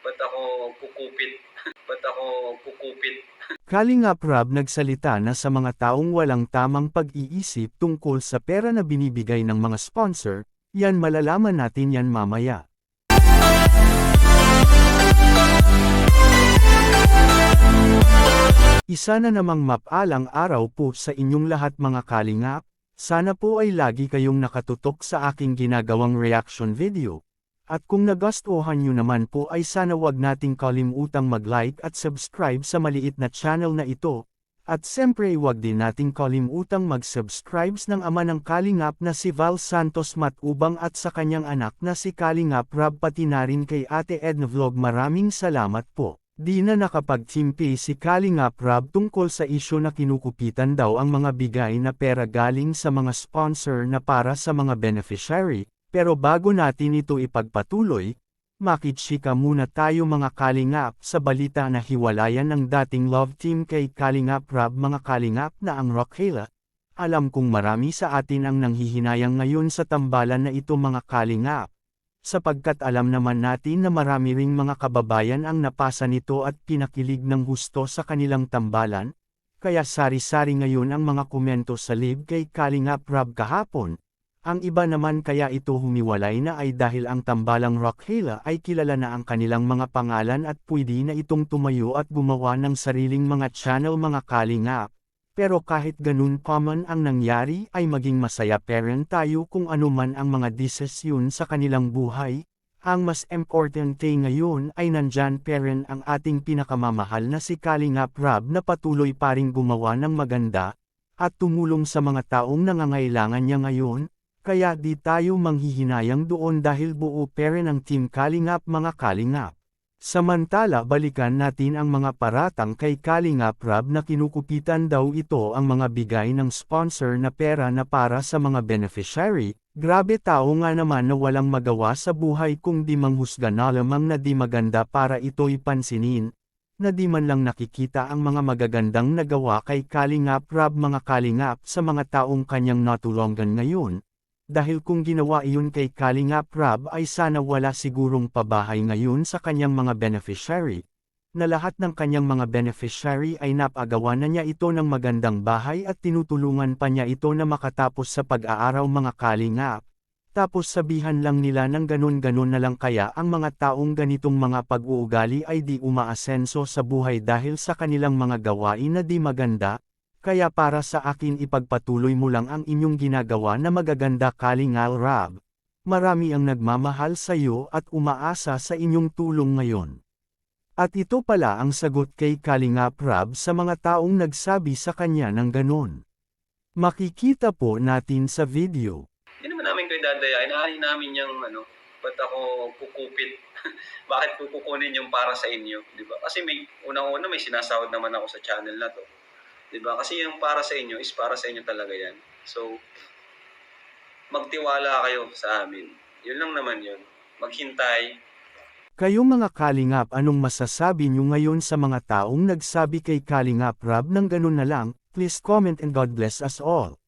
Ba't ako kukupit? Ba't ako kukupit? Kalingap Rob nagsalita na sa mga taong walang tamang pag-iisip tungkol sa pera na binibigay ng mga sponsor, yan malalaman natin yan mamaya. Isa na namang mapalang araw po sa inyong lahat mga kalingap, sana po ay lagi kayong nakatutok sa aking ginagawang reaction video. At kung nagustuhan nyo naman po ay sana wag nating kalimutang mag-like at subscribe sa maliit na channel na ito. At siyempre wag din nating kalimutang mag-subscribe ng ama ng Kalingap na si Val Santos Matubang at sa kanyang anak na si Kalingap Rob pati na rin kay Ate Edna Vlog. Maraming salamat po. Di na nakapagtimpi si Kalingap Rob tungkol sa isyu na kinukupitan daw ang mga bigay na pera galing sa mga sponsor na para sa mga beneficiary. Pero bago natin ito ipagpatuloy, makitsika muna tayo mga kalingap sa balita na hiwalayan ng dating love team kay Kalingap Rob. Mga kalingap na ang Rockela. Alam kong marami sa atin ang nanghihinayang ngayon sa tambalan na ito mga kalingap. Sapagkat alam naman natin na marami ring mga kababayan ang napasa nito at pinakilig ng husto sa kanilang tambalan. Kaya sari-sari ngayon ang mga komento sa live kay Kalingap Rob kahapon. Ang iba naman kaya ito humiwalay na ay dahil ang tambalang Rockela ay kilala na ang kanilang mga pangalan at pwede na itong tumayo at gumawa ng sariling mga channel mga kalingap. Pero kahit ganun common ang nangyari ay maging masaya parent tayo kung ano man ang mga desisyon sa kanilang buhay. Ang mas importante ngayon ay nandyan parent ang ating pinakamamahal na si Kalingap Rob na patuloy pa ring gumawa ng maganda at tumulong sa mga taong nangangailangan niya ngayon. Kaya di tayo manghihinayang doon dahil buo pera ng Team Kalingap mga kalingap. Samantala balikan natin ang mga paratang kay Kalingap Rob na kinukupitan daw ito ang mga bigay ng sponsor na pera na para sa mga beneficiary. Grabe tao nga naman na walang magawa sa buhay kung di manghusga na lamang na di maganda para ito'y pansinin. Na di man lang nakikita ang mga magagandang nagawa kay Kalingap Rob mga kalingap sa mga taong kanyang natulungan ngayon. Dahil kung ginawa iyon kay Kalingap Rob ay sana wala sigurong pabahay ngayon sa kanyang mga beneficiary. Na lahat ng kanyang mga beneficiary ay napagawa na niya ito ng magandang bahay at tinutulungan pa niya ito na makatapos sa pag-aaraw mga kalingap. Tapos sabihan lang nila ng ganun-ganun na lang kaya ang mga taong ganitong mga pag-uugali ay di umaasenso sa buhay dahil sa kanilang mga gawain na di maganda. Kaya para sa akin ipagpatuloy mo lang ang inyong ginagawa na magaganda Kalingap Rob. Marami ang nagmamahal sa iyo at umaasa sa inyong tulong ngayon. At ito pala ang sagot kay Kalingap Rob sa mga taong nagsabi sa kanya ng ganon. Makikita po natin sa video. Hindi naman namin kayo dadayain. Inaari namin yung ba't ako kukupit? Bakit ko kukunin yung para sa inyo? Diba? Kasi unang-una may sinasahod naman ako sa channel na to. Diba? Kasi yung para sa inyo is para sa inyo talaga yan. So, magtiwala kayo sa amin. Yun lang naman yun. Maghintay. Kayo mga kalingap anong masasabi nyo ngayon sa mga taong nagsabi kay Kalingap Rob ng ganun na lang? Please comment and God bless us all.